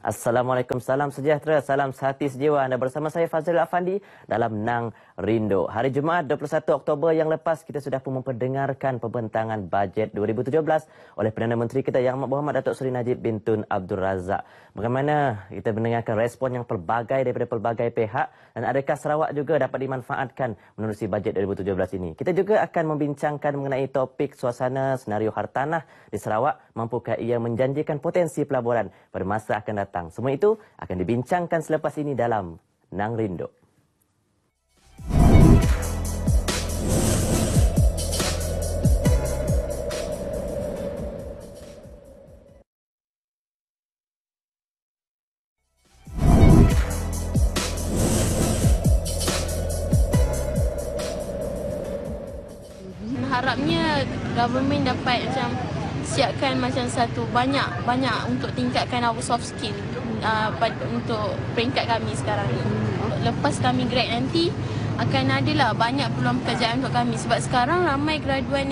Assalamualaikum, salam sejahtera, salam sehati sejiwa. Anda bersama saya Fazil Afandi dalam Nang Rindo. Hari Jumaat 21 Oktober yang lepas kita sudah pun memperdengarkan pembentangan bajet 2017 oleh Perdana Menteri kita Yang Amat Berhormat Datuk Seri Najib bin Tun Abdul Razak. Bagaimana kita mendengarkan respon yang pelbagai daripada pelbagai pihak dan adakah Sarawak juga dapat dimanfaatkan menerusi bajet 2017 ini. Kita juga akan membincangkan mengenai topik suasana senario hartanah di Sarawak, mampukah ia menjanjikan potensi pelaburan pada masa akan datang. Semua itu akan dibincangkan selepas ini dalam Nang Rindo. Harapnya government dapat siapkan satu banyak untuk tingkatkan our soft skill untuk peringkat kami sekarang ni. Lepas kami grad nanti akan adalah banyak peluang pekerjaan untuk kami sebab sekarang ramai graduan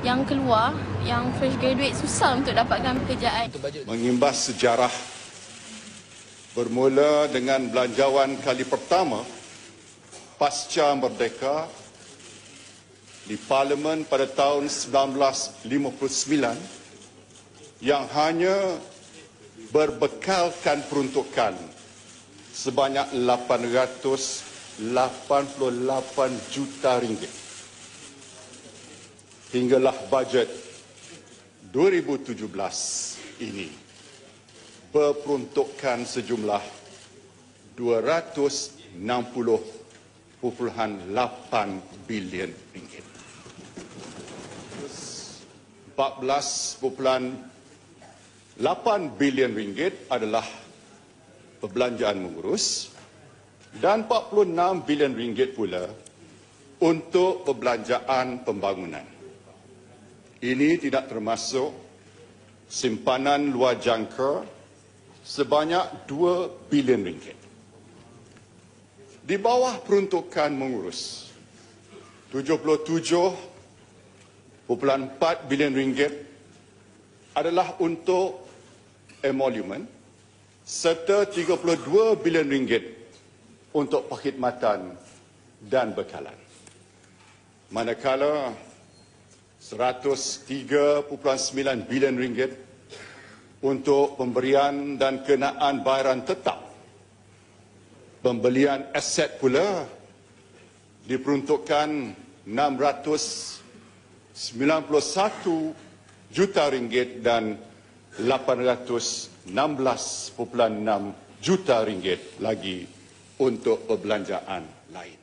yang keluar, yang fresh graduate susah untuk dapatkan pekerjaan. Mengimbas sejarah bermula dengan belanjawan kali pertama pasca merdeka di Parlimen pada tahun 1959 yang hanya berbekalkan peruntukan sebanyak 888 juta ringgit. Hinggalah bajet 2017 ini berperuntukkan sejumlah 260.8 bilion ringgit. 14.8 bilion ringgit adalah perbelanjaan mengurus dan 46 bilion ringgit pula untuk perbelanjaan pembangunan. Ini tidak termasuk simpanan luar jangka sebanyak 2 bilion ringgit. Di bawah peruntukan mengurus 77.4 bilion ringgit adalah untuk emolument serta 32 bilion ringgit untuk perkhidmatan dan bekalan. Manakala 103.9 bilion ringgit untuk pemberian dan kenaan bayaran tetap. Pembelian aset pula diperuntukkan 691 juta ringgit dan 816.6 juta ringgit lagi untuk perbelanjaan lain.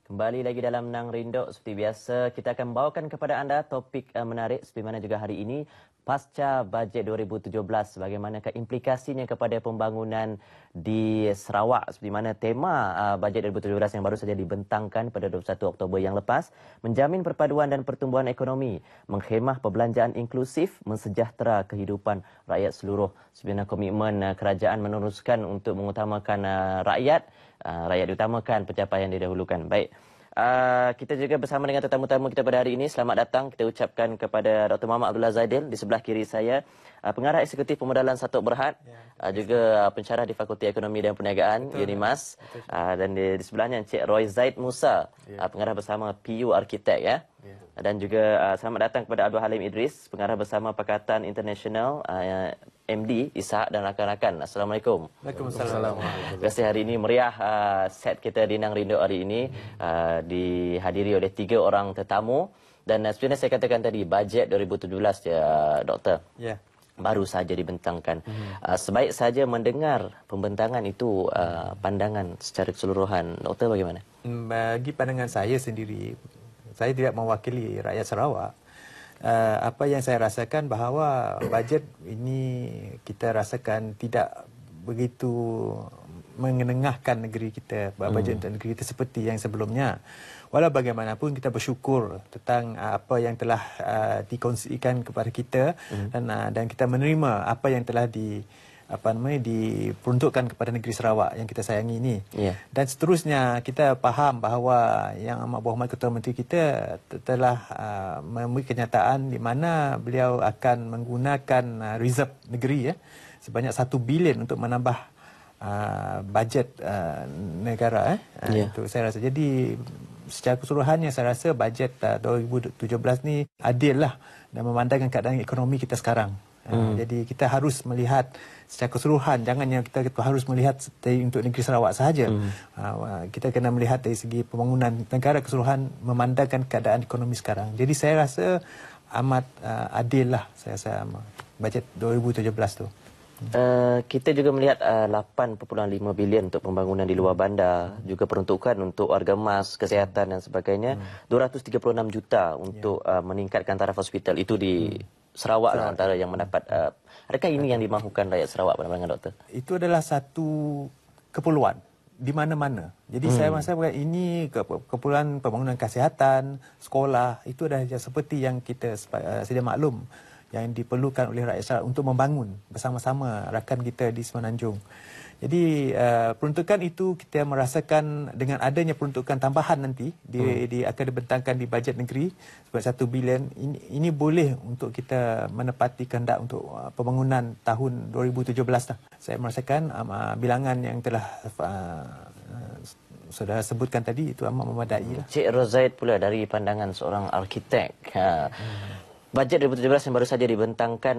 Kembali lagi dalam Nang Rindo. Seperti biasa, kita akan bawakan kepada anda topik menarik seperti mana juga hari ini. Pasca bajet 2017, bagaimanakah implikasinya kepada pembangunan di Sarawak? Seperti mana tema bajet 2017 yang baru saja dibentangkan pada 21 Oktober yang lepas, menjamin perpaduan dan pertumbuhan ekonomi, mengkhemah perbelanjaan inklusif, mensejahtera kehidupan rakyat seluruh. Sebenarnya komitmen kerajaan meneruskan untuk mengutamakan rakyat diutamakan, pencapaian didahulukan. Baik. Kita juga bersama dengan tetamu-tetamu kita pada hari ini. Selamat datang kita ucapkan kepada Dr. Muhammad Abdullah Zaidil di sebelah kiri saya, Pengarah Eksekutif Pemodalan Satuk Berhad, juga pensyarah di Fakulti Ekonomi dan Perniagaan UNIMAS, dan di sebelahnya Encik Roy Zaid Musa, pengarah bersama PU Arkitek ya. Dan juga selamat datang kepada Abdul Halim Idris, pengarah bersama Pakatan Internasional, MD Ishak dan rakan-rakan. Assalamualaikum. Waalaikumsalam. Terima kasih hari ini meriah set kita di Nang Rindo hari ini dihadiri oleh 3 orang tetamu dan sebenarnya saya katakan tadi bajet 2017 ya Doktor. Ya. Baru saja dibentangkan. Sebaik saja mendengar pembentangan itu pandangan secara keseluruhan. Doktor bagaimana? Bagi pandangan saya sendiri, saya tidak mewakili rakyat Sarawak. Apa yang saya rasakan bahawa bajet ini kita rasakan tidak begitu mengenengahkan negeri kita, bajet untuk negeri kita seperti yang sebelumnya. Walau bagaimanapun kita bersyukur tentang apa yang telah dikongsikan kepada kita dan kita menerima apa yang telah diperuntukkan kepada negeri Sarawak yang kita sayangi ini. Dan seterusnya kita faham bahawa Yang Amat Berhormat Ketua Menteri kita telah memberi kenyataan di mana beliau akan menggunakan reserve negeri sebanyak 1 bilion untuk menambah bajet negara. Itu saya rasa. Jadi secara keseluruhannya saya rasa bajet 2017 ni adil lah dan memandangkan keadaan ekonomi kita sekarang. Jadi kita harus melihat secara keseluruhan, jangan yang kita harus melihat untuk negeri Sarawak sahaja. Kita kena melihat dari segi pembangunan negara keseluruhan, memandangkan keadaan ekonomi sekarang. Jadi saya rasa amat adil lah saya rasa bajet 2017 tu. Kita juga melihat 8.5 bilion untuk pembangunan di luar bandar, juga peruntukan untuk warga emas, kesihatan dan sebagainya. 236 juta untuk meningkatkan taraf hospital. Itu di Sarawak lah antara yang mendapat. Adakah ini yang dimahukan rakyat Sarawak pada pandangan doktor? Itu adalah satu keperluan di mana-mana. Jadi saya rasa ini keperluan pembangunan kesihatan, sekolah, itu adalah seperti yang kita sedia maklum yang diperlukan oleh rakyat Sarawak untuk membangun bersama-sama rakan kita di Semenanjung. Jadi peruntukan itu kita merasakan dengan adanya peruntukan tambahan nanti akan dibentangkan di bajet negeri sebanyak 1 bilion. Ini boleh untuk kita menepati kehendak untuk pembangunan tahun 2017 lah. Saya merasakan bilangan yang telah saudara sebutkan tadi itu amat memadai lah. Cik Rozaid pula dari pandangan seorang arkitek. Bajet 2017 yang baru saja dibentangkan,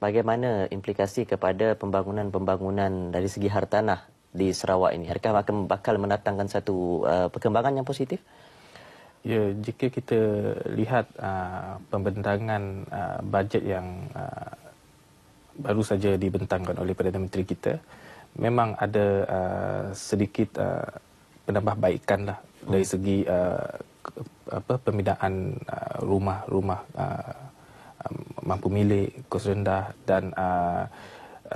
bagaimana implikasi kepada pembangunan dari segi hartanah di Sarawak ini? Adakah bakal mendatangkan satu perkembangan yang positif? Ya, jika kita lihat pembentangan bajet yang baru saja dibentangkan oleh Perdana Menteri kita, memang ada sedikit penambahbaikan lah dari segi pembinaan rumah-rumah mampu milik, kos rendah, dan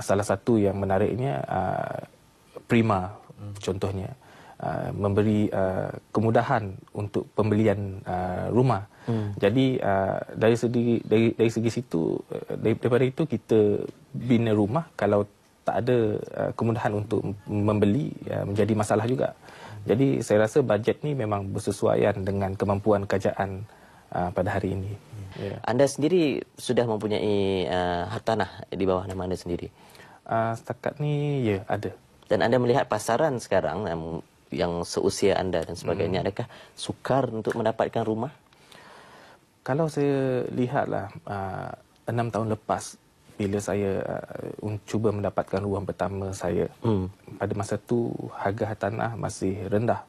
salah satu yang menariknya Prima contohnya memberi kemudahan untuk pembelian rumah. Jadi dari segi situ, daripada itu kita bina rumah, kalau tak ada kemudahan untuk membeli menjadi masalah juga. Jadi saya rasa bajet ni memang bersesuaian dengan kemampuan kerajaan pada hari ini. Anda sendiri sudah mempunyai hartanah di bawah nama anda sendiri? Setakat ni ya ada. Dan anda melihat pasaran sekarang yang seusia anda dan sebagainya, adakah sukar untuk mendapatkan rumah? Kalau saya lihatlah 6 tahun lepas bila saya cuba mendapatkan ruang pertama saya, pada masa tu harga hartanah masih rendah.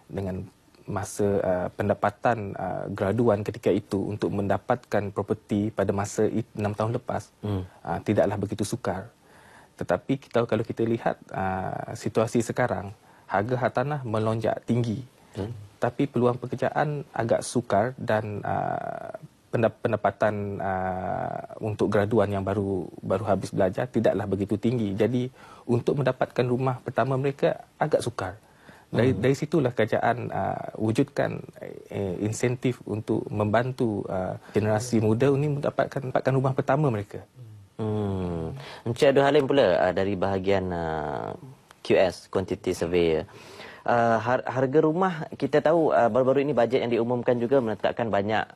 Dengan masa pendapatan graduan ketika itu untuk mendapatkan properti pada masa 6 tahun lepas, tidaklah begitu sukar. Tetapi kalau kita lihat situasi sekarang, harga hartanah melonjak tinggi. Tapi peluang pekerjaan agak sukar dan pendapatan untuk graduan yang baru habis belajar tidaklah begitu tinggi. Jadi untuk mendapatkan rumah pertama mereka agak sukar. Dari situlah kerajaan wujudkan insentif untuk membantu generasi muda ini mendapatkan rumah pertama mereka. Encik Abdul Halim pula dari bahagian QS, Quantity Surveyor. Harga rumah, kita tahu baru-baru ini bajet yang diumumkan juga menetapkan banyak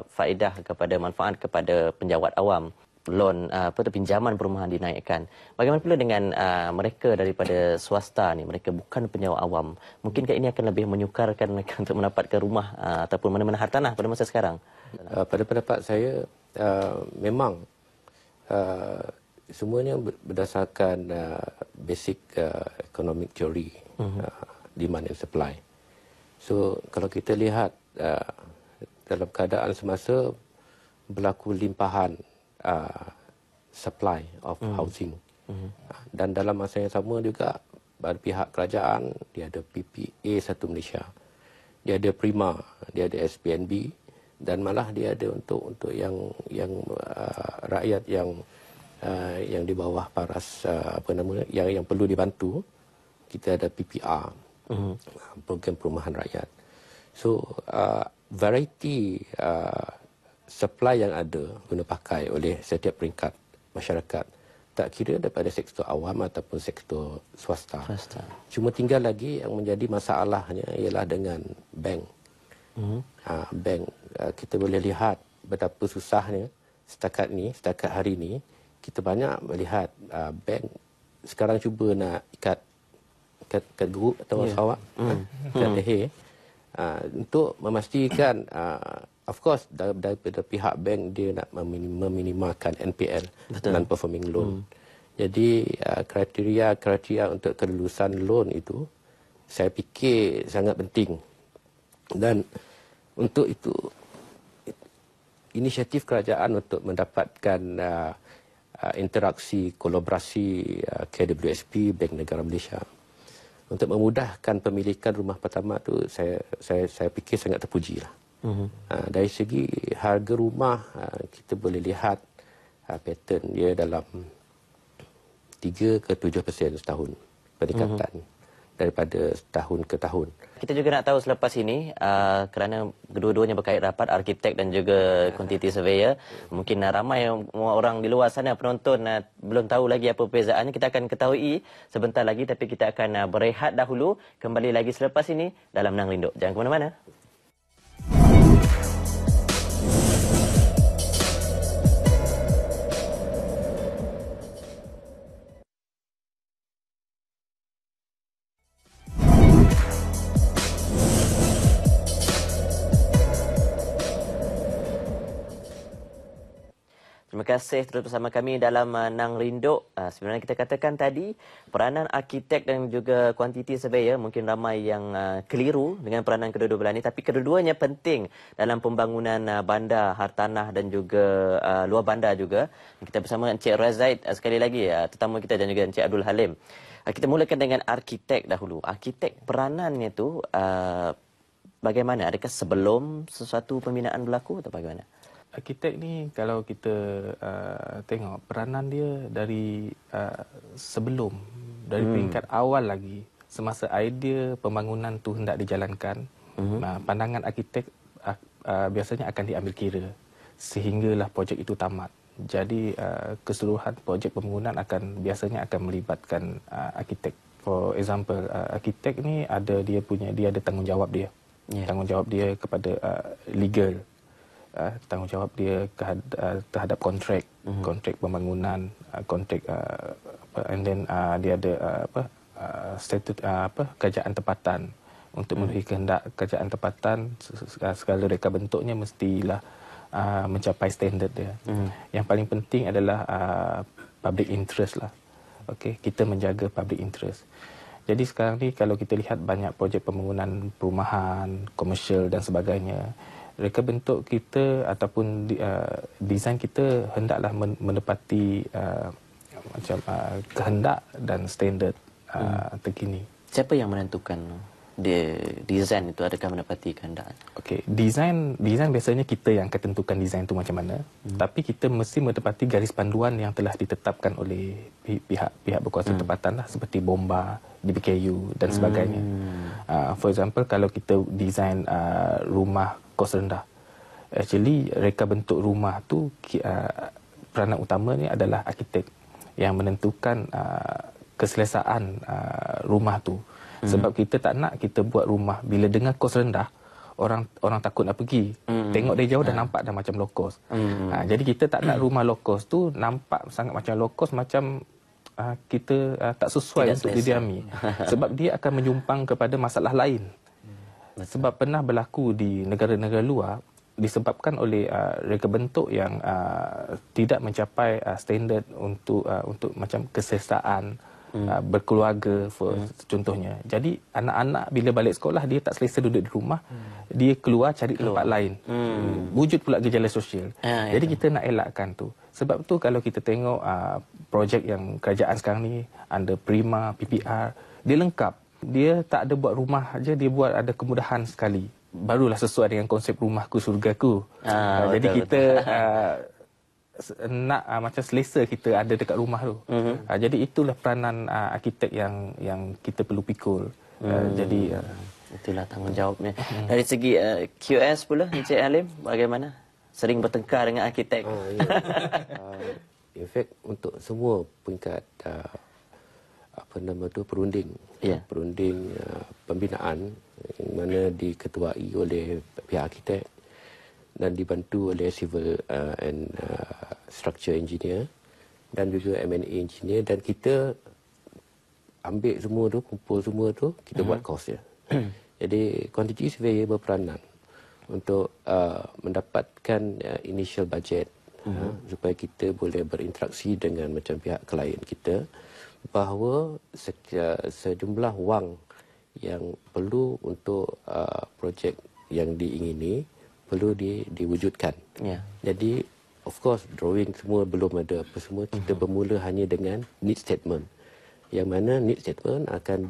faedah kepada manfaat kepada penjawat awam. Loan pinjaman perumahan dinaikkan. Bagaimana pula dengan mereka daripada swasta ni, mereka bukan penjawat awam? Mungkinkah ini akan lebih menyukarkan mereka untuk mendapatkan rumah ataupun mana-mana hartanah pada masa sekarang? Pada pendapat saya, memang semuanya berdasarkan basic economic theory, demand and supply. So kalau kita lihat dalam keadaan semasa berlaku limpahan supply of housing, dan dalam masa yang sama juga pada pihak kerajaan dia ada PPA Satu Malaysia, dia ada Prima, dia ada SPNB, dan malah dia ada untuk yang rakyat yang di bawah paras yang perlu dibantu, kita ada PPR, program perumahan rakyat. So variety supply yang ada guna pakai oleh setiap peringkat masyarakat, tak kira daripada sektor awam ataupun sektor swasta. Cuma tinggal lagi yang menjadi masalahnya ialah dengan bank. Bank, kita boleh lihat betapa susahnya setakat hari ini kita banyak melihat bank sekarang cuba nak ikat geruk atau sawak, ikat leher, untuk memastikan, of course daripada pihak bank dia nak meminimalkan NPL, non-performing loan. Jadi kriteria untuk kelulusan loan itu saya fikir sangat penting. Dan untuk itu inisiatif kerajaan untuk mendapatkan interaksi kolaborasi KWSP Bank Negara Malaysia untuk memudahkan pemilikan rumah pertama tu saya fikir sangat terpuji lah. Dari segi harga rumah kita boleh lihat pattern dia dalam 3 ke 7% setahun peningkatan daripada tahun ke tahun. Kita juga nak tahu selepas ini, kerana kedua-duanya berkait rapat, arkitek dan juga quantity surveyor, mungkin ramai orang di luar sana, penonton belum tahu lagi apa perbezaannya. Kita akan ketahui sebentar lagi, tapi kita akan berehat dahulu. Kembali lagi selepas ini dalam Nang Rindok. Jangan ke mana-mana. Terima kasih terus bersama kami dalam Nang Rindok. Sebenarnya kita katakan tadi, peranan arkitek dan juga quantity surveyor, mungkin ramai yang keliru dengan peranan kedua-dua belah ini, tapi kedua-duanya penting dalam pembangunan bandar, hartanah dan juga luar bandar juga. Kita bersama Encik Razaid sekali lagi, tetamu kita, dan juga Encik Abdul Halim. Kita mulakan dengan arkitek dahulu. Arkitek peranannya tu bagaimana? Adakah sebelum sesuatu pembinaan berlaku atau bagaimana? Arkitek ni kalau kita tengok peranan dia dari sebelum, dari peringkat awal lagi, semasa idea pembangunan tu hendak dijalankan, pandangan arkitek biasanya akan diambil kira sehinggalah projek itu tamat. Jadi keseluruhan projek pembangunan biasanya akan melibatkan arkitek. For example, arkitek ni dia ada tanggungjawab dia. Tanggungjawab dia kepada legal, tanggungjawab dia terhadap kontrak pembangunan, kontrak and then dia ada kerajaan tempatan untuk memenuhi kehendak kerajaan tempatan. Segala reka bentuknya mestilah mencapai standard dia. Yang paling penting adalah public interest lah. Okey, kita menjaga public interest. Jadi sekarang ni kalau kita lihat banyak projek pembangunan perumahan, komersial dan sebagainya, reka bentuk kita ataupun desain kita hendaklah menepati kehendak dan standard terkini. Siapa yang menentukan desain itu adakah menepati kehendak? Okey, desain biasanya kita yang akan tentukan desain itu macam mana. Tapi kita mesti menepati garis panduan yang telah ditetapkan oleh pihak berkuasa tempatan lah, seperti bomba, DBKU dan sebagainya. For example, kalau kita desain rumah kos rendah, actually reka bentuk rumah tu peranan utamanya adalah arkitek yang menentukan keselesaan rumah tu. Sebab kita tak nak kita buat rumah bila dengar kos rendah, orang takut nak pergi. Tengok dari jauh dah nampak dah macam low cost. Jadi kita tak nak rumah low cost tu nampak sangat macam low cost, macam kita tak sesuai untuk didiami. Sebab dia akan menyumbang kepada masalah lain. Sebab pernah berlaku di negara-negara luar disebabkan oleh reka bentuk yang tidak mencapai standard untuk macam keselesaan berkeluarga contohnya. Jadi anak-anak bila balik sekolah dia tak selesa duduk di rumah, dia keluar cari tempat lain. Wujud pula gejala sosial. Jadi kita nak elakkan tu. Sebab tu kalau kita tengok projek yang kerajaan sekarang ni under Prima, PPR, dia lengkap. Dia tak ada buat rumah aja, dia buat ada kemudahan sekali. Barulah sesuai dengan konsep rumahku surgaku. Jadi kita nak macam selesa kita ada dekat rumah tu. Jadi itulah peranan arkitek yang kita perlu pikul. Jadi itulah tanggungjawabnya. Dari segi QS pula, Encik Halim, bagaimana? Sering bertengkar dengan arkitek? In fact, untuk semua peringkat perunding, perunding pembinaan yang mana diketuai oleh pihak arkitek dan dibantu oleh civil and structure engineer, dan juga M&A engineer, dan kita ambil semua tu, kumpul semua tu, kita buat cost dia. Jadi quantity surveyor berperanan untuk mendapatkan initial budget supaya kita boleh berinteraksi dengan macam pihak klien kita bahawa sejumlah wang yang perlu untuk projek yang diingini perlu diwujudkan. Ya. Jadi of course drawing semua belum ada apa semua, kita bermula hanya dengan need statement. Yang mana need statement akan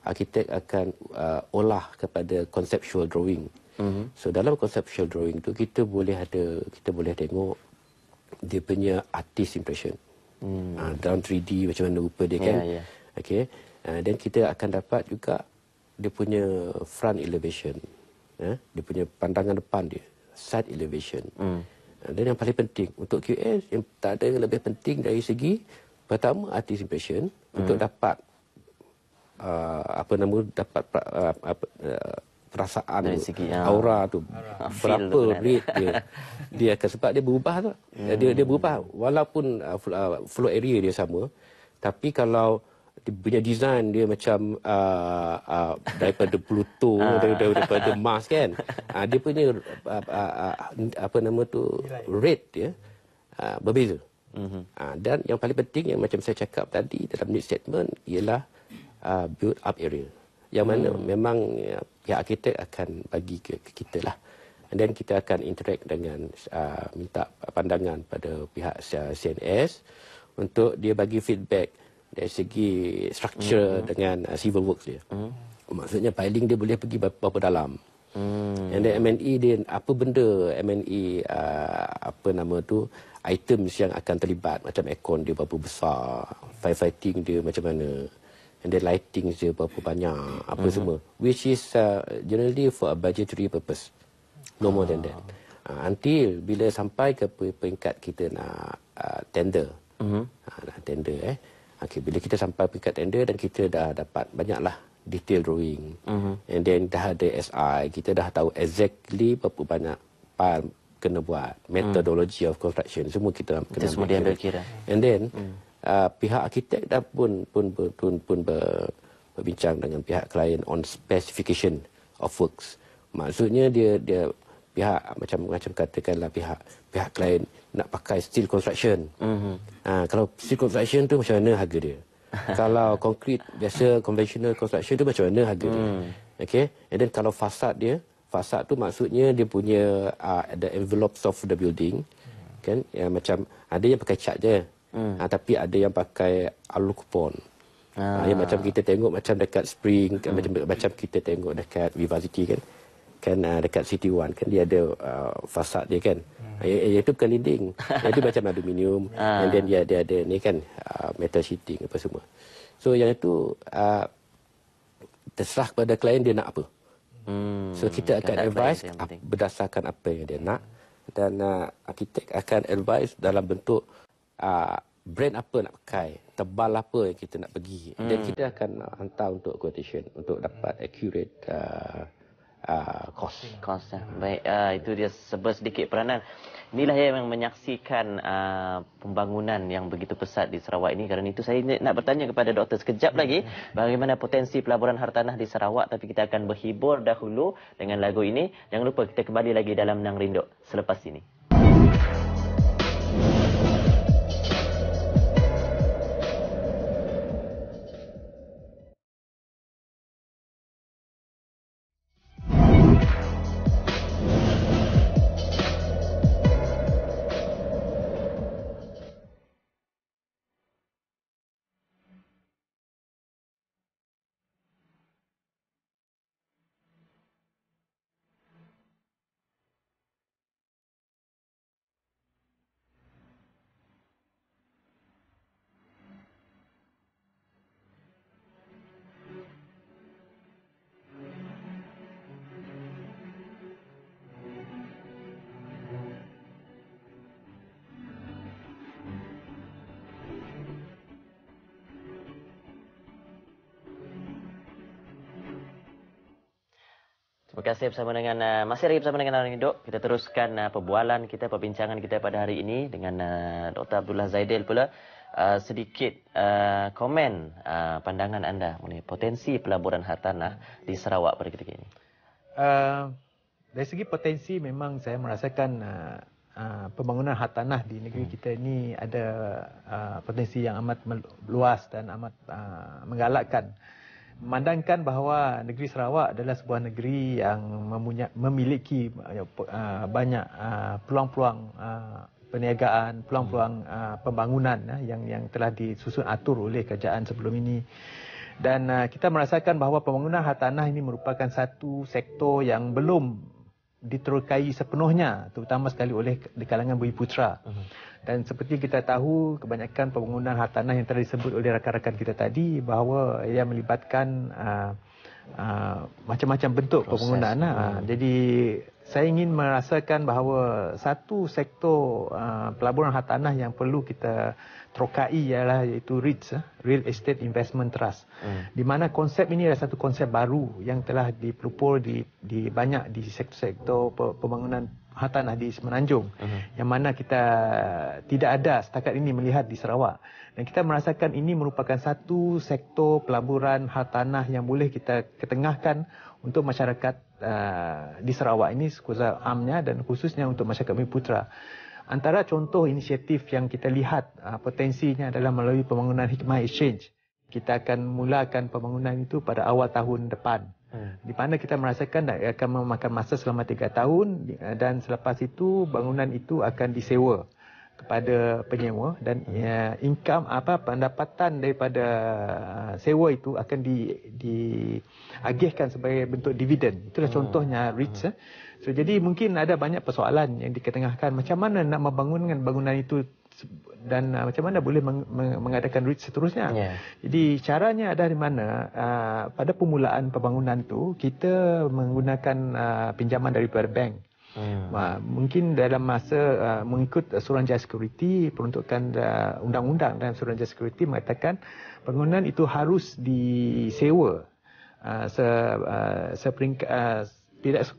arkitek akan olah kepada conceptual drawing. So dalam conceptual drawing tu kita boleh tengok dia punya artist impression. Dalam 3D macam mana rupa dia kan. Yeah. Okey. Dan kita akan dapat juga dia punya front elevation. Dia punya pandangan depan dia, side elevation. Dan yang paling penting untuk QS, yang tak ada yang lebih penting dari segi pertama artist impression untuk dapat perasaan dari segi aura tu, feel berapa tu, rate dia akan, sebab dia berubah tu. Dia berubah walaupun flow area dia sama, tapi kalau dia punya design dia macam daripada Pluto, daripada Mars kan, dia punya rate dia berbeza. Dan yang paling penting yang macam saya cakap tadi dalam need statement ialah build up area, yang mana memang pihak arkitek akan bagi ke kita lah. Dan kita akan interact dengan minta pandangan pada pihak CNS untuk dia bagi feedback dari segi structure dengan civil works dia. Maksudnya piling dia boleh pergi berapa dalam. And then M&E dia apa benda M&E items yang akan terlibat, macam aircon dia berapa besar, firefighting dia macam mana, and then lighting dia berapa banyak, apa semua, which is generally for a budgetary purpose, no more than that. Until bila sampai ke peringkat kita nak tender. Nak tender okay, bila kita sampai peringkat tender dan kita dah dapat banyaklah detail drawing, and then dah ada SI, kita dah tahu exactly berapa banyak pile kena buat, methodology of construction, semua kita kena semua diambil kira. And then pihak arkitek dah pun berbincang dengan pihak klien on specification of works. Maksudnya dia pihak macam katakanlah pihak klien nak pakai steel construction. Kalau steel construction tu macam mana harga dia? Kalau concrete biasa conventional construction tu macam mana harga dia? Okay. And then kalau fasad tu maksudnya dia punya the envelopes of the building, kan, yang macam ada yang pakai cat je, tapi ada yang pakai alukupon. Yang macam kita tengok macam dekat Spring, kan, macam kita tengok dekat Vivacity kan dekat City One kan, dia ada fasad dia kan. Itu bukan dinding. Itu macam aluminium, and then dia ada ni kan metal sheeting apa semua. So yang itu terserah kepada klien dia nak apa. So kita akan advise berdasarkan apa yang dia nak, dan arkitek akan advise dalam bentuk brand apa nak pakai, tebal apa yang kita nak pergi, dan kita akan hantar untuk quotation untuk dapat accurate cost. Baik, itu dia sedikit peranan. Inilah yang menyaksikan pembangunan yang begitu pesat di Sarawak ini. Kerana itu saya nak bertanya kepada doktor sekejap lagi bagaimana potensi pelaburan hartanah di Sarawak, tapi kita akan berhibur dahulu dengan lagu ini. Jangan lupa kita kembali lagi dalam Nang Rindok selepas ini. Terima kasih bersama dengan masih lagi bersama dengan Rindo. Kita teruskan perbualan kita, perbincangan kita pada hari ini dengan Dr. Abdullah Zaidil pula. Sedikit komen pandangan anda mengenai potensi pelaburan hartanah di Sarawak pada ketika ini. Dari segi potensi memang saya merasakan pembangunan hartanah di negeri kita ini ada potensi yang amat luas dan amat menggalakkan. Memandangkan bahawa negeri Sarawak adalah sebuah negeri yang memiliki banyak peluang-peluang perniagaan, peluang-peluang pembangunan yang telah disusun atur oleh kerajaan sebelum ini. Dan kita merasakan bahawa pembangunan hartanah ini merupakan satu sektor yang belum diterokai sepenuhnya, terutama sekali oleh di kalangan Bumiputera. Dan seperti kita tahu, kebanyakan pembangunan hartanah yang telah disebut oleh rakan-rakan kita tadi bahawa ia melibatkan macam-macam bentuk pembangunan. Jadi saya ingin merasakan bahawa satu sektor pelaburan hartanah yang perlu kita terokai ialah iaitu REITs, Real Estate Investment Trust. Di mana konsep ini adalah satu konsep baru yang telah dipelopor di banyak di sektor-sektor pembangunan hartanah di Semenanjung, yang mana kita tidak ada setakat ini melihat di Sarawak. Dan kita merasakan ini merupakan satu sektor pelaburan hartanah yang boleh kita ketengahkan untuk masyarakat di Sarawak ini secara amnya dan khususnya untuk masyarakat Bumiputera. Antara contoh inisiatif yang kita lihat potensinya adalah melalui pembangunan Hikmah Exchange. Kita akan mulakan pembangunan itu pada awal tahun depan. Di mana kita merasakan akan memakan masa selama 3 tahun dan selepas itu bangunan itu akan disewa kepada penyewa dan income pendapatan daripada sewa itu akan diagihkan sebagai bentuk dividen. Itulah contohnya REITs. So, jadi mungkin ada banyak persoalan yang diketengahkan macam mana nak membangunkan bangunan itu dan macam mana boleh mengadakan REIT seterusnya. Jadi caranya ada di mana pada permulaan pembangunan itu kita menggunakan pinjaman daripada bank. Mungkin dalam masa mengikut Suruhanjaya Security, peruntukan undang-undang dan Suruhanjaya Security mengatakan bangunan itu harus disewa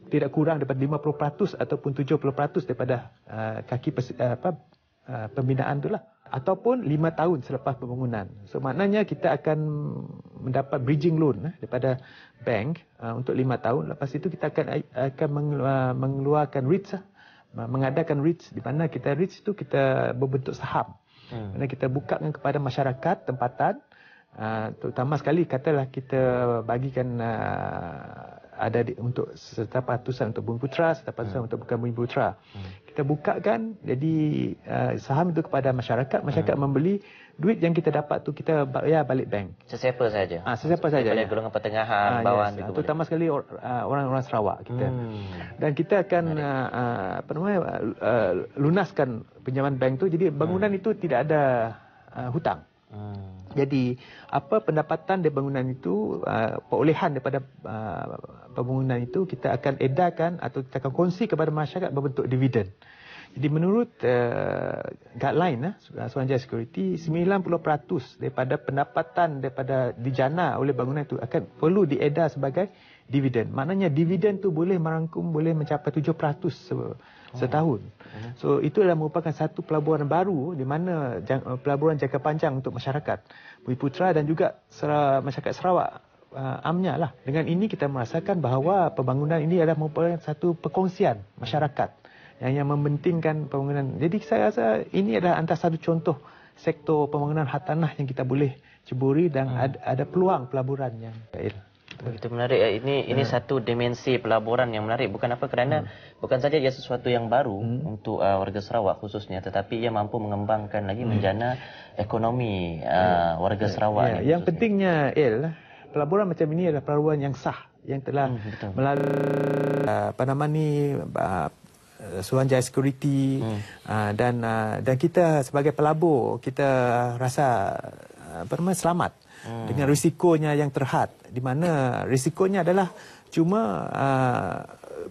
tidak kurang daripada 50% ataupun 70% daripada kaki pembinaan itulah, ataupun 5 tahun selepas pembangunan. So maknanya kita akan mendapat bridging loan daripada bank untuk 5 tahun. Lepas itu kita akan mengeluarkan REITs, mengadakan REITs, di mana kita REITs itu kita berbentuk saham. Mana kita bukakan kepada masyarakat tempatan, terutama sekali katalah kita bagikan ada untuk setapak ratusan untuk Bumiputera, setapak ratusan untuk bukan Bumiputera. Kita bukakan jadi saham itu kepada masyarakat. Masyarakat membeli, duit yang kita dapat tu kita bayar balik bank. Sesiapa saja. Sesiapa saja. Daripada golongan pertengahan, bawahan juga. Terutama sekali orang-orang Sarawak kita. Dan kita akan lunaskan pinjaman bank tu. Jadi bangunan itu tidak ada hutang. Jadi apa pendapatan dari bangunan itu, perolehan daripada pembangunan itu kita akan edarkan atau kita akan kongsi kepada masyarakat berbentuk dividen. Jadi menurut guideline Suruhanjaya Security, 90% daripada pendapatan daripada dijana oleh bangunan itu akan perlu diedar sebagai dividen. Maknanya dividen tu boleh merangkum, boleh mencapai 7% setahun. So itu adalah merupakan satu pelaburan baru di mana pelaburan jangka panjang untuk masyarakat Bumiputera dan juga masyarakat Sarawak amnya lah. Dengan ini kita merasakan bahawa pembangunan ini adalah merupakan satu perkongsian masyarakat yang mementingkan pembangunan. Jadi saya rasa ini adalah antara satu contoh sektor pembangunan hartanah yang kita boleh ceburi dan ada peluang pelaburan yang begitu menarik. Ini satu dimensi pelaburan yang menarik. Bukan apa kerana bukan saja ia sesuatu yang baru untuk warga Sarawak khususnya, tetapi ia mampu mengembangkan lagi menjana ekonomi warga Sarawak. Yang pentingnya pelaburan macam ini adalah pelaburan yang sah yang telah melalui Suruhanjaya Security dan kita sebagai pelabur kita rasa selamat dengan risikonya yang terhad, di mana risikonya adalah cuma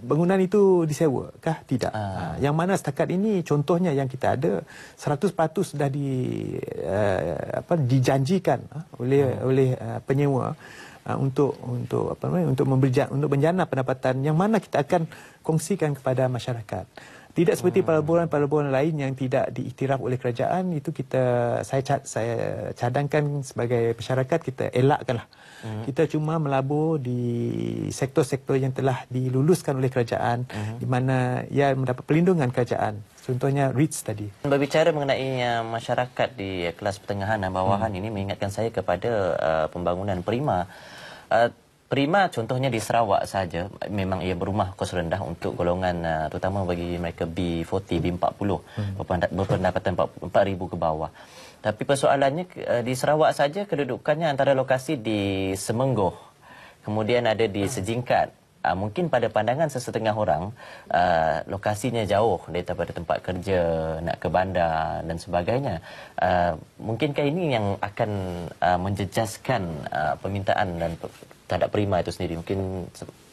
bangunan itu disewa kah tidak. Yang mana setakat ini contohnya yang kita ada 100% sudah dijanjikan oleh penyewa untuk menjana pendapatan yang mana kita akan kongsikan kepada masyarakat. Tidak seperti pelaburan-pelaburan lain yang tidak diiktiraf oleh kerajaan, itu saya cadangkan sebagai masyarakat kita elakkanlah. Kita cuma melabur di sektor-sektor yang telah diluluskan oleh kerajaan, di mana ia mendapat perlindungan kerajaan. Contohnya REITs tadi. Berbicara mengenai masyarakat di kelas pertengahan dan bawahan ini mengingatkan saya kepada pembangunan Prima. Prima contohnya di Sarawak saja memang ia berumah kos rendah untuk golongan terutama bagi mereka B40, B40 berpendapatan 4,000 ke bawah. Tapi persoalannya di Sarawak saja kedudukannya antara lokasi di Semenggoh, kemudian ada di Sejingkat. Mungkin pada pandangan sesetengah orang lokasinya jauh daripada tempat kerja, nak ke bandar dan sebagainya. Mungkinkah ini yang akan menjejaskan permintaan dan terhadap Prima itu sendiri? Mungkin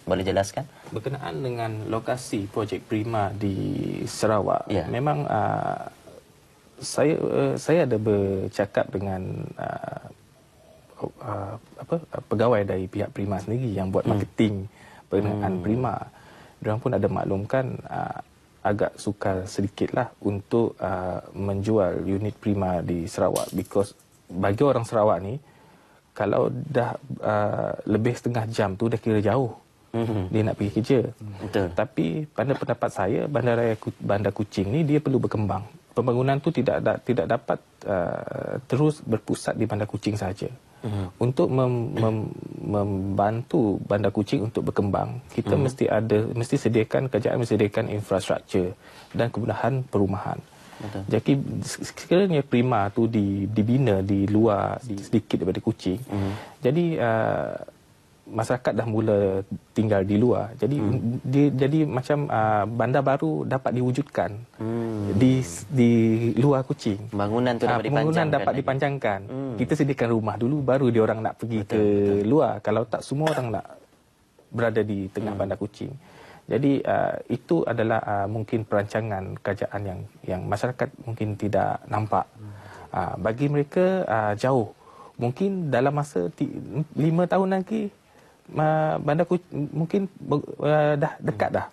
boleh jelaskan? Berkenaan dengan lokasi projek Prima di Sarawak, memang saya ada bercakap dengan pegawai dari pihak Prima sendiri yang buat marketing berkenaan Prima. Diorang pun ada maklumkan agak sukar sedikitlah untuk menjual unit Prima di Sarawak, because bagi orang Sarawak ni kalau dah lebih setengah jam tu dah kira jauh dia nak pergi kerja. Betul. Tapi pada pendapat saya, Bandar Kuching ni dia perlu berkembang. Pembangunan tu tidak dapat terus berpusat di Bandar Kuching saja. Untuk membantu Bandar Kuching untuk berkembang, kita mesti sediakan kerajaan, mesti sediakan infrastruktur dan kemudahan perumahan. Betul. Jadi sekiranya Prima tu dibina di luar sedikit daripada Kuching, jadi masyarakat dah mula tinggal di luar. Jadi macam bandar baru dapat diwujudkan di luar Kuching. Pembangunan tu dapat dipanjangkan. Kita sediakan rumah dulu, baru dia orang nak pergi ke luar. Kalau tak, semua orang nak berada di tengah bandar Kuching. Jadi itu adalah mungkin perancangan kerajaan yang masyarakat mungkin tidak nampak. Bagi mereka jauh. Mungkin dalam masa 5 tahun lagi Bandar Kuching mungkin dah dekat dah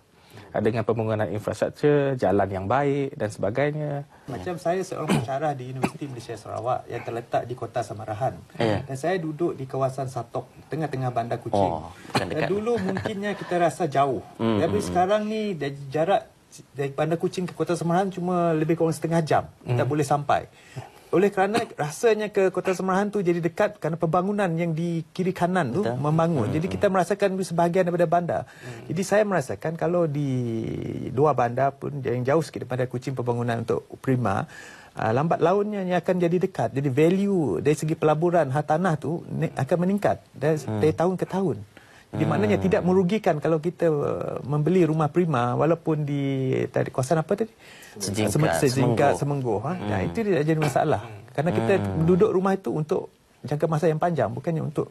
dengan pembangunan infrastruktur, jalan yang baik dan sebagainya. Macam saya seorang pensyarah di Universiti Malaysia Sarawak yang terletak di Kota Samarahan. Dan saya duduk di kawasan Satok, tengah-tengah Bandar Kuching. Dan dulu mungkinnya kita rasa jauh. Tapi sekarang ni jarak dari Bandar Kuching ke Kota Samarahan cuma lebih kurang setengah jam. Kita boleh sampai. Oleh kerana rasanya ke Kota Samarahan tu jadi dekat kerana pembangunan yang di kiri kanan tu membangun. Jadi kita merasakan sebahagian daripada bandar. Jadi saya merasakan kalau di luar bandar pun yang jauh sikit daripada Kuching pembangunan untuk Prima, lambat launnya akan jadi dekat. Jadi value dari segi pelaburan hartanah tu akan meningkat dari tahun ke tahun. Jadi maknanya tidak merugikan kalau kita membeli rumah Prima walaupun di kawasan apa tadi? Sejingkat, Semenggoh. Itu tidak jadi masalah. Kerana kita duduk rumah itu untuk jangka masa yang panjang, bukannya untuk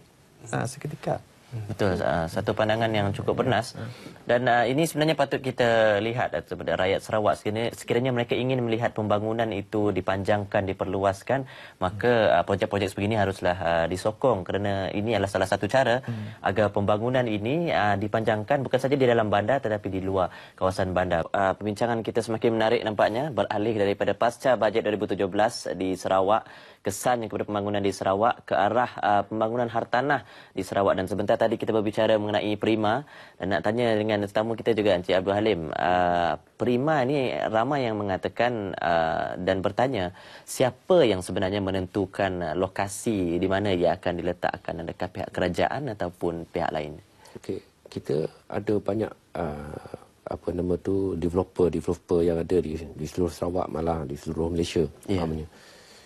seketika. Betul, satu pandangan yang cukup bernas. Dan ini sebenarnya patut kita lihat kepada rakyat Sarawak sekiranya mereka ingin melihat pembangunan itu dipanjangkan, diperluaskan, maka projek-projek sebegini haruslah disokong, kerana ini adalah salah satu cara agar pembangunan ini dipanjangkan bukan saja di dalam bandar tetapi di luar kawasan bandar. Perbincangan kita semakin menarik nampaknya, beralih daripada pasca bajet 2017 di Sarawak, kesannya kepada pembangunan di Sarawak ke arah pembangunan hartanah di Sarawak. Dan sebentar tadi kita berbicara mengenai Prima, dan nak tanya dengan tetamu kita juga Encik Abdul Halim. Prima ni ramai yang mengatakan dan bertanya siapa yang sebenarnya menentukan lokasi di mana ia akan diletakkan, adakah pihak kerajaan ataupun pihak lain? Okey, kita ada banyak developer yang ada di seluruh Sarawak, malah di seluruh Malaysia namanya.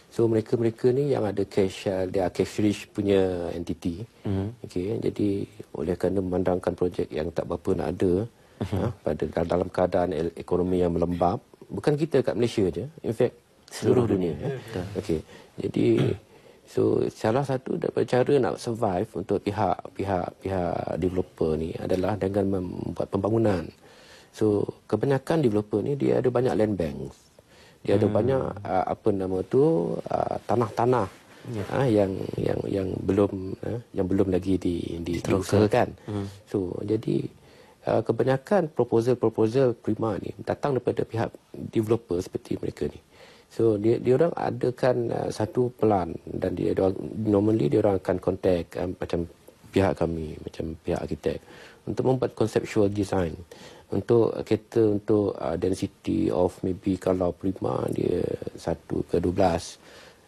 So mereka ni yang ada cash, dia cash rich punya entity. Okey, jadi oleh kerana memandangkan projek yang tak berapa nak ada pada dalam keadaan ekonomi yang melembab, bukan kita kat Malaysia je, in fact seluruh dunia. Okey, jadi so salah satu daripada cara nak survive untuk pihak developer ni adalah dengan membuat pembangunan. So kebanyakan developer ni dia ada banyak land banks. Dia ada banyak tanah-tanah yang belum lagi diusahakan. So jadi kebanyakan proposal Prima ni datang daripada pihak developer seperti mereka ni. So dia orang adakan satu plan dan normally dia orang akan contact macam pihak kami, macam pihak arkitek untuk membuat conceptual design untuk kereta untuk density of maybe kalau Prima dia 1/12.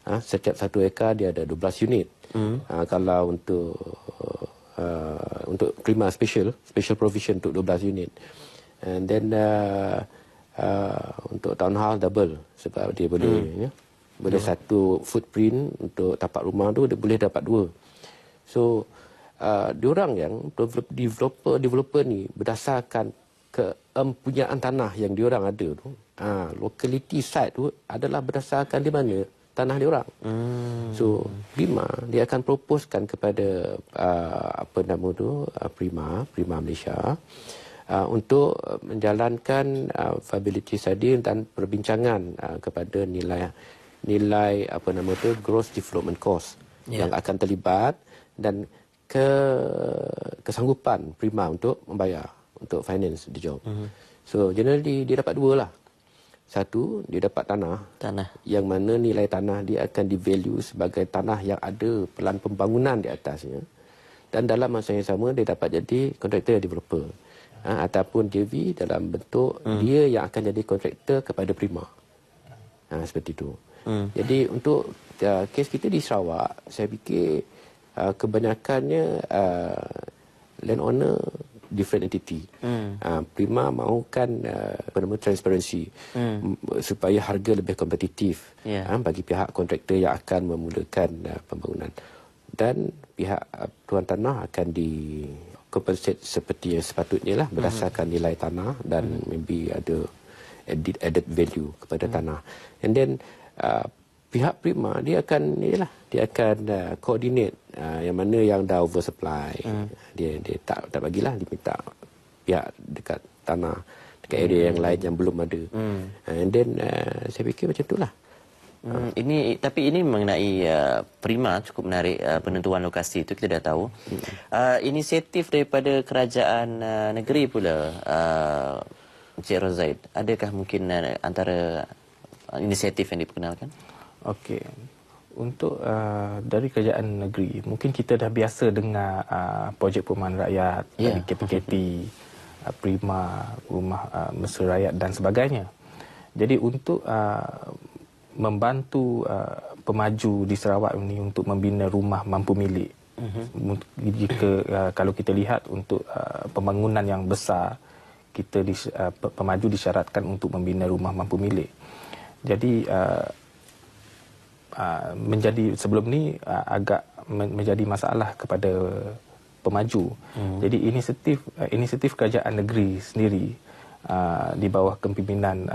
Setiap 1 ekar dia ada 12 unit. Kalau untuk Prima special provision untuk 12 unit. And then untuk townhouse double sebab dia boleh satu footprint untuk tapak rumah tu dia boleh dapat 2. So diorang yang developer ni berdasarkan keempunyaan tanah yang diorang ada tu, locality site tu adalah berdasarkan di mana tanah diorang. So Prima dia akan proposekan kepada Prima Malaysia untuk menjalankan viability study dan perbincangan kepada nilai gross development cost yang akan terlibat dan kesanggupan Prima untuk membayar untuk finance the job. So generally dia dapat 2 lah. Satu, dia dapat tanah yang mana nilai tanah dia akan di-value sebagai tanah yang ada pelan pembangunan di atasnya. Dan dalam masa yang sama dia dapat jadi kontraktor developer. Ataupun JV dalam bentuk dia yang akan jadi kontraktor kepada Prima. Seperti itu. Jadi untuk kes kita di Sarawak, saya fikir kebanyakannya landowner different entity. Prima mahukan transparansi supaya harga lebih kompetitif bagi pihak kontraktor yang akan memulakan pembangunan. Dan pihak tuan tanah akan di compensate seperti yang sepatutnya lah berdasarkan nilai tanah dan maybe ada added value kepada tanah. And then pihak Prima dia akan coordinate yang mana yang dah oversupply. Dia tak bagilah, dia minta pihak dekat tanah dekat area yang lain yang belum ada. And then saya fikir macam itulah. Tapi ini mengenai Prima cukup menarik, penentuan lokasi itu kita dah tahu. Inisiatif daripada kerajaan negeri pula, Encik Rozaid, adakah mungkin antara inisiatif yang diperkenalkan? Okey. Untuk dari kerajaan negeri, mungkin kita dah biasa dengar projek perumahan rakyat, KPKP, Prima, rumah mesra rakyat dan sebagainya. Jadi untuk membantu pemaju di Sarawak ini untuk membina rumah mampu milik. Jika kalau kita lihat untuk pembangunan yang besar, kita pemaju disyaratkan untuk membina rumah mampu milik. Jadi menjadi sebelum ni agak menjadi masalah kepada pemaju. Jadi inisiatif kerajaan negeri sendiri di bawah kepimpinan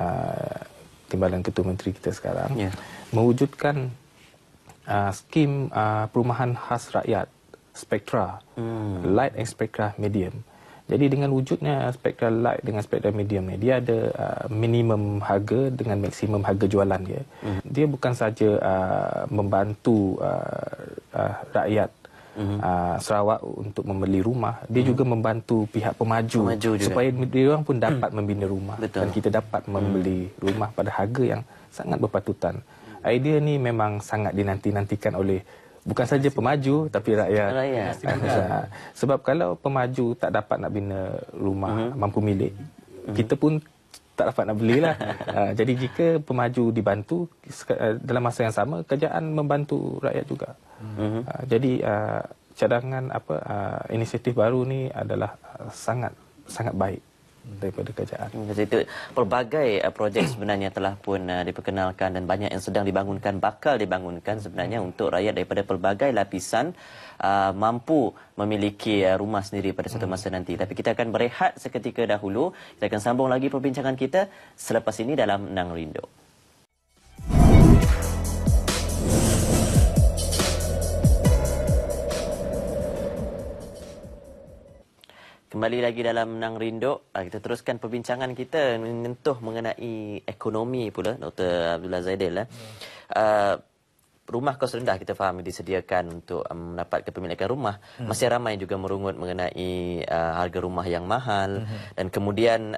Timbalan Ketua Menteri kita sekarang mewujudkan skim perumahan khas rakyat Spectra, light and Spectra medium. Jadi dengan wujudnya Spectra light dengan Spectra medium ni, dia ada minimum harga dengan maksimum harga jualan dia. Dia bukan saja membantu rakyat Sarawak untuk membeli rumah, dia juga membantu pihak pemaju supaya dia orang pun dapat membina rumah. Dan kita dapat membeli rumah pada harga yang sangat berpatutan. Idea ni memang sangat dinanti-nantikan oleh bukan saja pemaju tapi rakyat. Sebab kalau pemaju tak dapat nak bina rumah mampu milik, kita pun tak dapat nak belilah. Jadi jika pemaju dibantu dalam masa yang sama, kerajaan membantu rakyat juga. Jadi cadangan inisiatif baru ni adalah sangat baik daripada kerajaan. Itu pelbagai projek sebenarnya telah pun diperkenalkan dan banyak yang sedang dibangunkan, bakal dibangunkan sebenarnya untuk rakyat daripada pelbagai lapisan mampu memiliki rumah sendiri pada satu masa nanti. Tapi kita akan berehat seketika dahulu. Kita akan sambung lagi perbincangan kita selepas ini dalam Nang Rindu. Kembali lagi dalam Nang Rindu. Kita teruskan perbincangan kita menyentuh mengenai ekonomi pula, Dr. Abdullah Zaidil. rumah kos rendah kita fahami disediakan untuk mendapat kepemilikan rumah, masih ramai juga merungut mengenai harga rumah yang mahal dan kemudian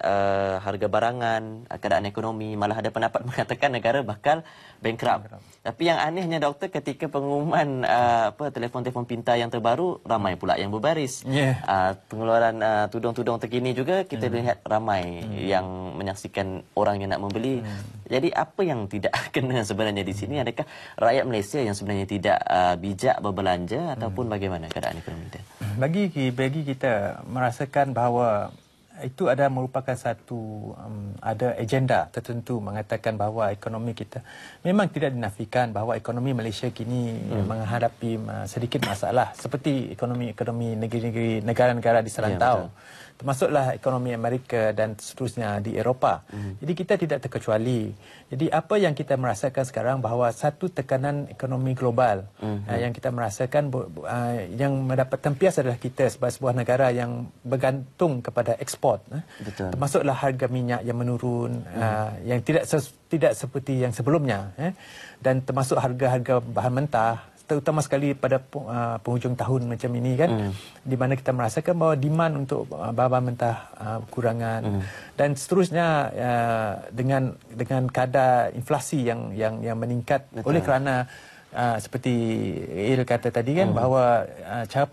harga barangan, keadaan ekonomi, malah ada pendapat mengatakan negara bakal bankrupt. Tapi yang anehnya doktor, ketika pengumuman telefon-telefon pintar yang terbaru, ramai pula yang berbaris. Pengeluaran tudung-tudung terkini juga kita lihat ramai yang menyaksikan orang yang nak membeli. Jadi apa yang tidak kena sebenarnya di sini? Adakah rakyat Malaysia yang sebenarnya tidak bijak berbelanja ataupun bagaimana keadaan ekonomi kita? Bagi kita merasakan bahawa itu ada merupakan satu ada agenda tertentu mengatakan bahawa ekonomi kita memang tidak dinafikan bahawa ekonomi Malaysia kini menghadapi sedikit masalah seperti ekonomi negeri-negeri negara-negara di serantau. Termasuklah ekonomi Amerika dan seterusnya di Eropah. Jadi kita tidak terkecuali. Jadi apa yang kita merasakan sekarang bahawa satu tekanan ekonomi global yang kita merasakan yang mendapat tempias adalah kita sebagai sebuah negara yang bergantung kepada ekspor. Termasuklah harga minyak yang menurun, yang tidak seperti yang sebelumnya. Dan termasuk harga-harga bahan mentah, terutama sekali pada penghujung tahun macam ini kan, di mana kita merasakan bahawa demand untuk bahan mentah kurangan dan seterusnya dengan kadar inflasi yang meningkat. Betul. Oleh kerana seperti Il kata tadi kan bahawa cara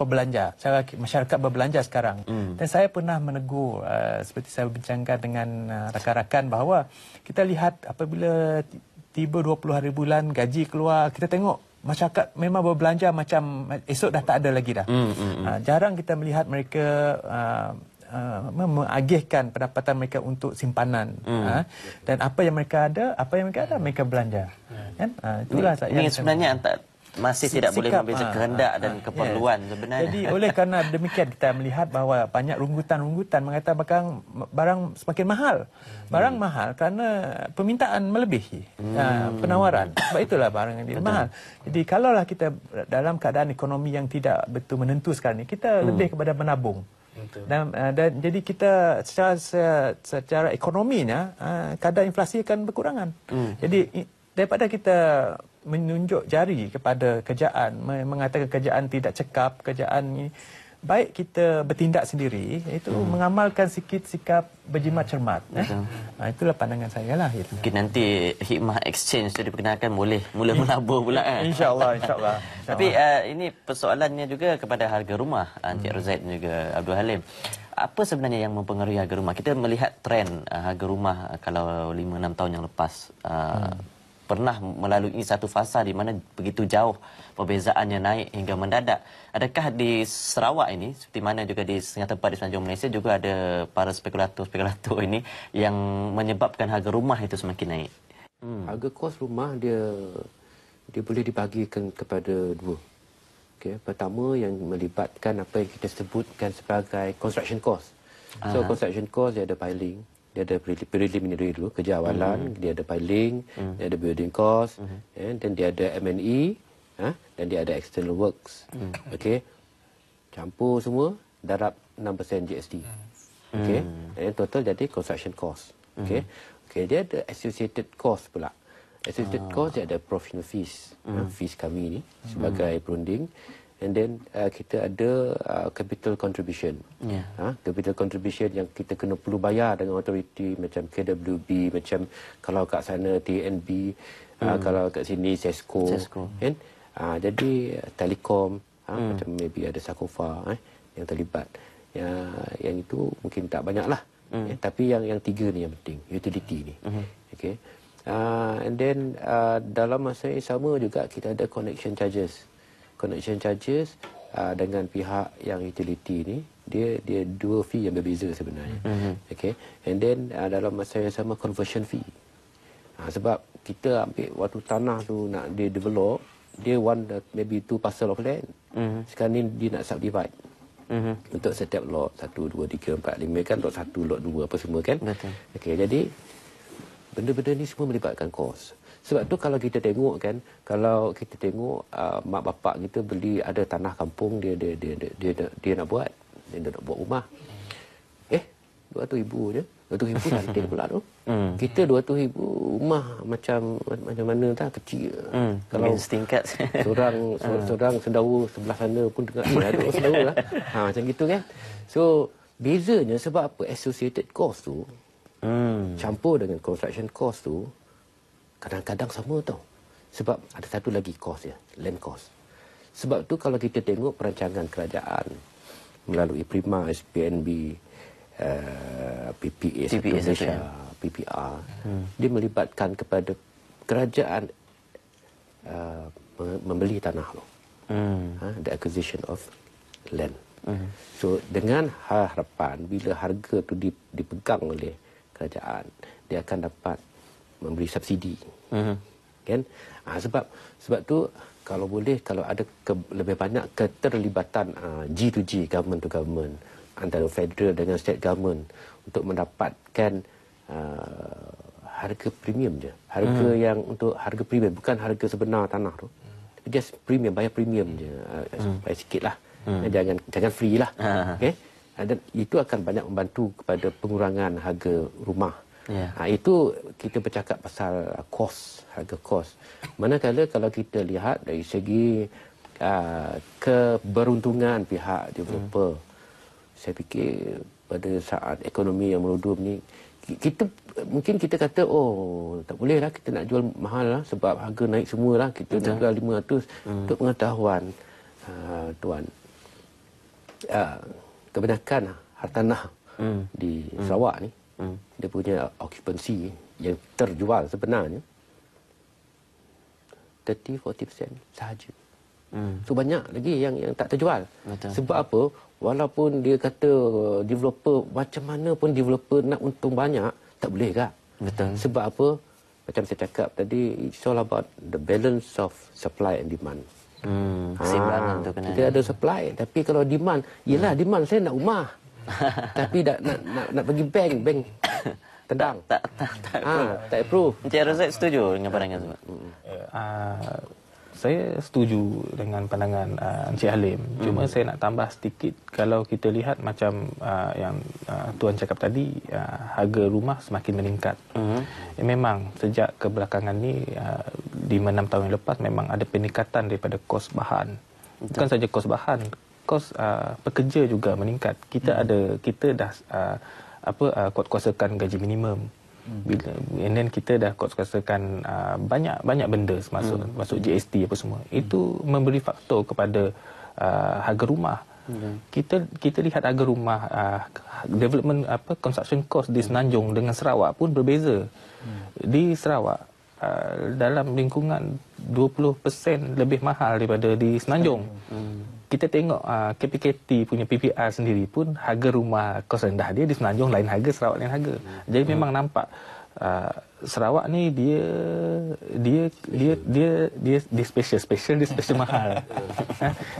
masyarakat berbelanja sekarang. Dan saya pernah menegur seperti saya berbincangkan dengan rakan-rakan bahawa kita lihat apabila tiba 20 hari bulan gaji keluar, kita tengok masyarakat memang berbelanja macam esok dah tak ada lagi dah. Jarang kita melihat mereka mengagihkan pendapatan mereka untuk simpanan. Dan apa yang mereka ada, mereka belanja. Kan? Itulah ini sebenarnya masih tidak boleh membeza kehendak dan keperluan sebenarnya. Jadi oleh kerana demikian kita melihat bahawa banyak runggutan mengatakan barang semakin mahal. Barang mahal kerana permintaan melebihi penawaran. Sebab itulah barang yang mahal. Jadi kalaulah kita dalam keadaan ekonomi yang tidak betul menentu sekarang ni, kita lebih kepada menabung. Dan jadi kita secara ekonominya kadar inflasi akan berkurangan. Jadi daripada kita menunjuk jari kepada kerajaan, mengatakan kerajaan tidak cekap, kerajaan ini, baik kita bertindak sendiri, iaitu mengamalkan sikit sikap berjimat cermat. Itulah pandangan saya lah. Mungkin nanti hikmah exchange itu diperkenalkan boleh mula menabur pula. InsyaAllah. Tapi ini persoalannya juga kepada harga rumah, Encik Rozaid dan juga Abdul Halim. Apa sebenarnya yang mempengaruhi harga rumah? Kita melihat tren harga rumah kalau 5-6 tahun yang lepas pernah melalui satu fasa di mana begitu jauh perbezaannya naik hingga mendadak. Adakah di Sarawak ini, seperti mana juga di setengah tempat di semenanjung Malaysia, juga ada para spekulator ini yang menyebabkan harga rumah itu semakin naik? Harga kos rumah dia boleh dibagikan kepada dua. Okay. Pertama yang melibatkan apa yang kita sebutkan sebagai construction cost. So construction cost dia ada piling, dia ada preliminary dulu, kerja awalan, dia ada piling, dia ada building cost, dan dia ada M&E, dan dia ada external works. Okey. Campur semua darab 6% GST. Okey. Dan total jadi construction cost. Okey. Dia ada associated cost pula. Associated cost dia ada professional fees. Fees kami ni sebagai perunding. And then kita ada capital contribution. Capital contribution yang kita kena perlu bayar dengan authority macam KWB, macam kalau kat sana TNB, kalau kat sini Sesco. Kan? Jadi Telekom, macam maybe ada Sakofa yang terlibat. Yang itu mungkin tak banyak lah. Tapi yang tiga ni yang penting, utility ni. Okay. And then dalam masa yang sama juga kita ada connection charges. Connection charges dengan pihak yang utility ni dia dua fee yang berbeza sebenarnya. Okay. And then dalam masa yang sama conversion fee. Sebab kita ambil waktu tanah tu nak dia develop, dia maybe 2 parcel of land. Sekarang ni dia nak subdivide. Untuk setiap lot 1, 2, 3, 4, 5 kan, lot 1, lot 2 apa semua kan. Okay, jadi benda-benda ni semua melibatkan kos. Sebab tu kalau kita tengok kan, mak bapak kita beli ada tanah kampung dia nak buat rumah. 200,000 je 200,000 cantik pula tu. Kita 200,000 rumah macam mana tak kecil. Kalau setingkat seorang sendawa sebelah sana pun dengar ada sendawa lah. Macam gitu kan. So bezanya sebab apa? Associated cost tu campur dengan construction cost tu kadang-kadang sama tau. Sebab ada satu lagi cost ya, land cost. Sebab tu kalau kita tengok perancangan kerajaan melalui Prima, SPNB, PPA Satu Malaysia, PPR, dia melibatkan kepada kerajaan membeli tanah tu. The acquisition of land. So dengan harapan bila harga tu dipegang oleh kerajaan, dia akan dapat memberi subsidi. Kan? Sebab tu kalau boleh, kalau ada lebih banyak keterlibatan G2G, government to government, antara federal dengan state government untuk mendapatkan harga premium je. Harga yang untuk harga premium, bukan harga sebenar tanah tu. Just premium, bayar premium je. Bayar sikit lah. Jangan free lah. Okay? Dan itu akan banyak membantu kepada pengurangan harga rumah. Itu kita bercakap pasal harga kos. Manakala kalau kita lihat dari segi keberuntungan pihak developer, saya fikir pada saat ekonomi yang merudum ni, mungkin kita kata tak boleh lah kita nak jual mahal lah sebab harga naik semua lah, kita nak jual 500. Untuk pengetahuan tuan, kebanyakan hartanah di Sarawak ni, dia punya okupansi yang terjual sebenarnya 30-40% sahaja. So banyak lagi yang tak terjual. Betul. Sebab apa? Walaupun dia kata developer, macam mana pun developer nak untung banyak, tak boleh kak. Betul. Sebab apa? Macam saya cakap tadi, it's all about the balance of supply and demand. Keseimbangan tu kena. Kita ada supply, tapi kalau demand, yelah demand saya nak rumah. Tapi nak pergi bank tendang. Tak approve. Encik Razak setuju dengan pandangan tu? Saya setuju dengan pandangan Encik Halim. Cuma saya nak tambah sedikit. Kalau kita lihat macam yang Tuan cakap tadi, harga rumah semakin meningkat. Memang sejak kebelakangan ni, 5-6 tahun yang lepas, memang ada peningkatan daripada kos bahan. Bukan saja kos bahan, kos pekerja juga meningkat. Kita dah kuat-kuasakan gaji minimum. And then kita dah kuat-kuasakan banyak benda masuk GST apa semua. Itu memberi faktor kepada harga rumah. Kita lihat harga rumah, development construction cost di Semenanjung dengan Sarawak pun berbeza. Di Sarawak dalam lingkungan 20% lebih mahal daripada di Semenanjung. Kita tengok KPKT punya PPR sendiri pun, harga rumah kos rendah dia di Semenanjung lain harga, Sarawak lain harga. Jadi memang nampak Sarawak ni dia special dia mahal.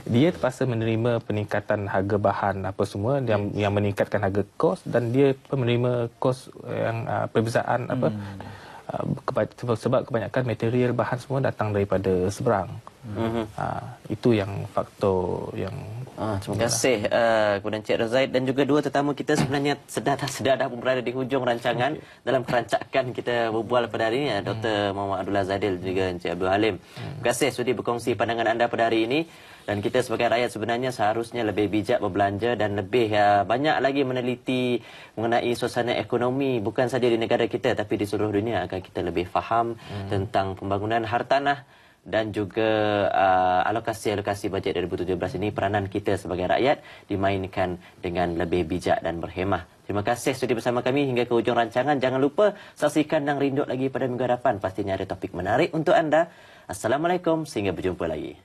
Dia terpaksa menerima peningkatan harga bahan apa semua yang meningkatkan harga kos, dan dia menerima kos yang perbezaan sebab kebanyakan material bahan semua datang daripada seberang. Itu yang faktor yang terima kasih kepada Encik Razaid dan juga dua tetamu kita. Sebenarnya sedar dah pun berada di hujung rancangan. Dalam kerancakan kita berbual pada hari ini, Dr. Muhammad Abdullah Zadil dan juga Encik Abdul Halim. Terima kasih sudi berkongsi pandangan anda pada hari ini. Dan kita sebagai rakyat sebenarnya seharusnya lebih bijak berbelanja dan lebih banyak lagi meneliti mengenai suasana ekonomi, bukan saja di negara kita tapi di seluruh dunia, agar kita lebih faham tentang pembangunan hartanah dan juga alokasi-alokasi bajet 2017 ini. Peranan kita sebagai rakyat dimainkan dengan lebih bijak dan berhemah. Terima kasih sudi bersama kami hingga ke hujung rancangan. Jangan lupa saksikan Nang Rindut lagi pada minggu hadapan. Pastinya ada topik menarik untuk anda. Assalamualaikum, sehingga berjumpa lagi.